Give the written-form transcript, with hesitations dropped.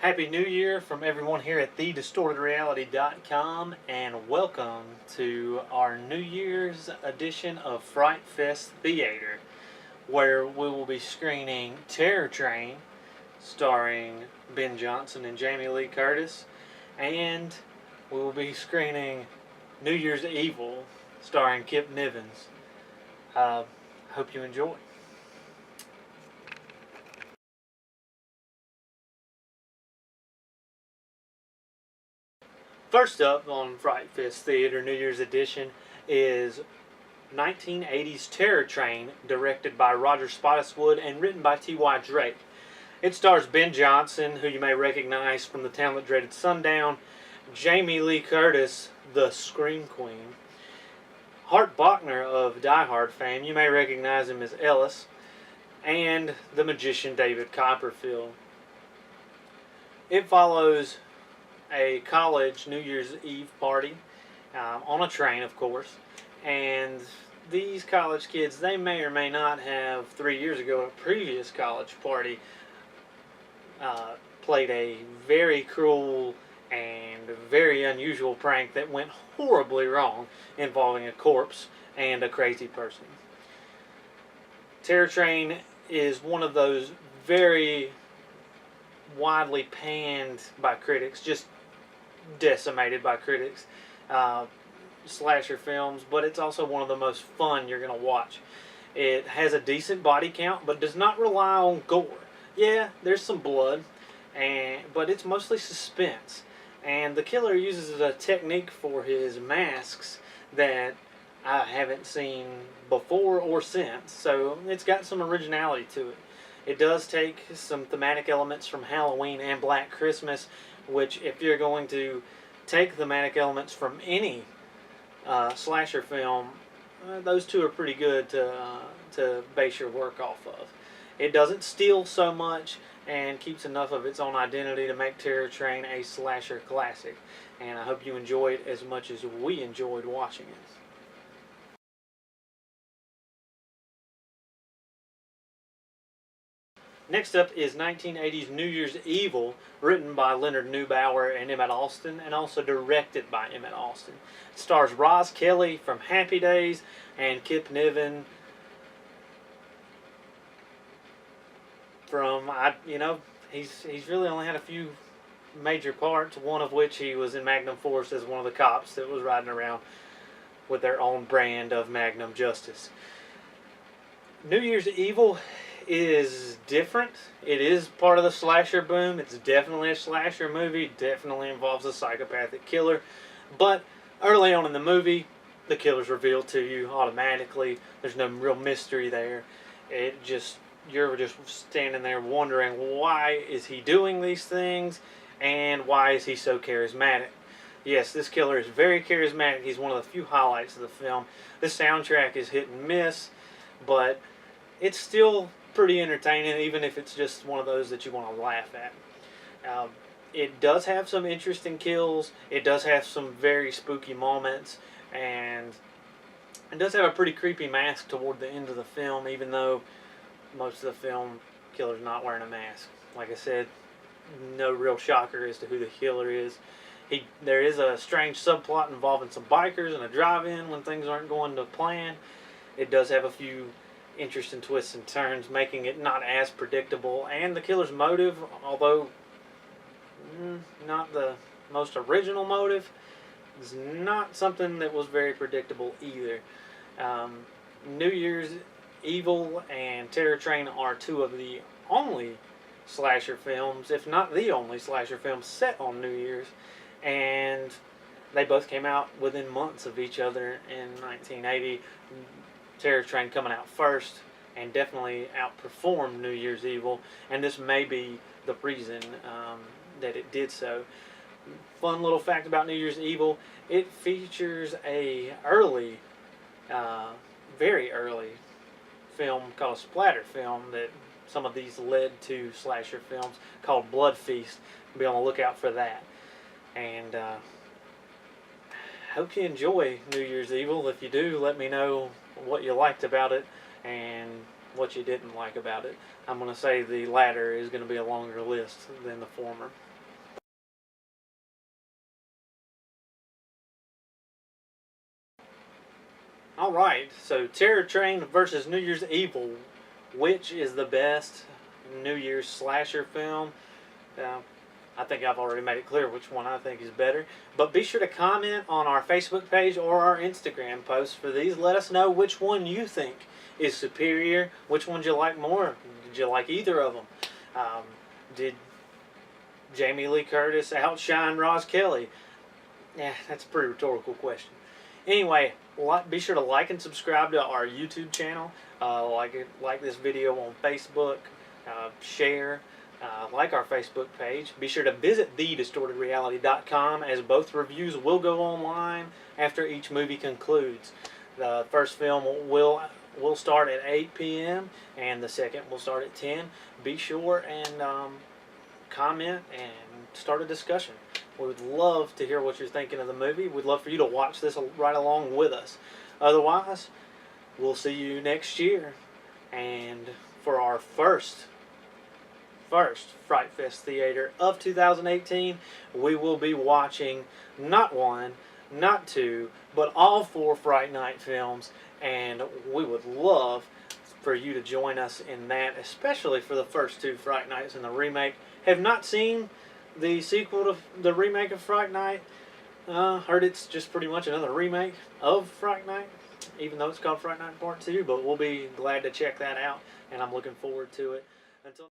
Happy New Year from everyone here at thedistortedreality.com, and welcome to our New Year's edition of Fright Fest Theater, where we will be screening Terror Train, starring Ben Johnson and Jamie Lee Curtis, and we will be screening New Year's Evil, starring Kip Nivens. Hope you enjoy. First up on Fright Fest Theater New Year's Edition is 1980's Terror Train, directed by Roger Spottiswoode and written by T.Y. Drake. It stars Ben Johnson, who you may recognize from The Town That Dreaded Sundown, Jamie Lee Curtis, the Scream Queen, Hart Bachner of Die Hard fame, you may recognize him as Ellis, and the magician David Copperfield. It follows a college New Year's Eve party on a train, of course, and these college kids, they may or may not have 3 years ago, a previous college party, played a very cruel and very unusual prank that went horribly wrong, involving a corpse and a crazy person. Terror Train is one of those very widely panned by critics, just decimated by critics, slasher films, but it's also one of the most fun you're going to watch. It has a decent body count, but does not rely on gore. Yeah, there's some blood, but it's mostly suspense. And the killer uses a technique for his masks that I haven't seen before or since, so it's got some originality to it. It does take some thematic elements from Halloween and Black Christmas, which, if you're going to take thematic elements from any slasher film, those two are pretty good to base your work off of. It doesn't steal so much and keeps enough of its own identity to make Terror Train a slasher classic. And I hope you enjoy it as much as we enjoyed watching it. Next up is 1980's New Year's Evil, written by Leonard Neubauer and Emmett Alston, and also directed by Emmett Alston. It stars Roz Kelly from Happy Days and Kip Niven from, he's really only had a few major parts, one of which he was in Magnum Force as one of the cops that was riding around with their own brand of Magnum Justice. New Year's Evil is different. It is part of the slasher boom. It's definitely a slasher movie. Definitely involves a psychopathic killer. But early on in the movie, the killer's revealed to you automatically. There's no real mystery there. You're just standing there wondering, why is he doing these things, and why is he so charismatic? Yes, this killer is very charismatic. He's one of the few highlights of the film. The soundtrack is hit and miss, but it's still pretty entertaining, even if it's just one of those that you want to laugh at. It does have some interesting kills. It does have some very spooky moments, and it does have a pretty creepy mask toward the end of the film, even though most of the film, killer's not wearing a mask. Like I said, no real shocker as to who the killer is. There is a strange subplot involving some bikers and a drive-in when things aren't going to plan. It does have a few interesting twists and turns, making it not as predictable. And the killer's motive, although not the most original motive, is not something that was very predictable either. New Year's Evil and Terror Train are two of the only slasher films, if not the only slasher film, set on New Year's, and they both came out within months of each other in 1980. Terror Train coming out first and definitely outperformed New Year's Evil, and this may be the reason that it did so. Fun little fact about New Year's Evil: it features a very early film called a splatter film that some of these led to slasher films, called Blood Feast. Be on the lookout for that. And hope you enjoy New Year's Evil. If you do, let me know what you liked about it and what you didn't like about it. I'm going to say the latter is going to be a longer list than the former. All right, so Terror Train versus New Year's Evil. Which is the best New Year's slasher film? I think I've already made it clear which one I think is better. But be sure to comment on our Facebook page or our Instagram post for these. Let us know which one you think is superior. Which one you like more? Did you like either of them? Did Jamie Lee Curtis outshine Roz Kelly? Yeah, that's a pretty rhetorical question. Anyway, be sure to like and subscribe to our YouTube channel. Like this video on Facebook. Share. Like our Facebook page. Be sure to visit thedistortedreality.com, as both reviews will go online after each movie concludes. The first film will start at 8 p.m. and the second will start at 10. Be sure and comment and start a discussion. We would love to hear what you're thinking of the movie. We'd love for you to watch this right along with us. Otherwise, we'll see you next year. And for our first Fright Fest Theater of 2018, we will be watching not one, not two, but all 4 Fright Night films, and we would love for you to join us in that, especially for the first 2 Fright Nights and the remake. Have not seen the sequel to the remake of Fright Night. Heard it's just pretty much another remake of Fright Night, even though it's called Fright Night Part 2, but we'll be glad to check that out, and I'm looking forward to it. Until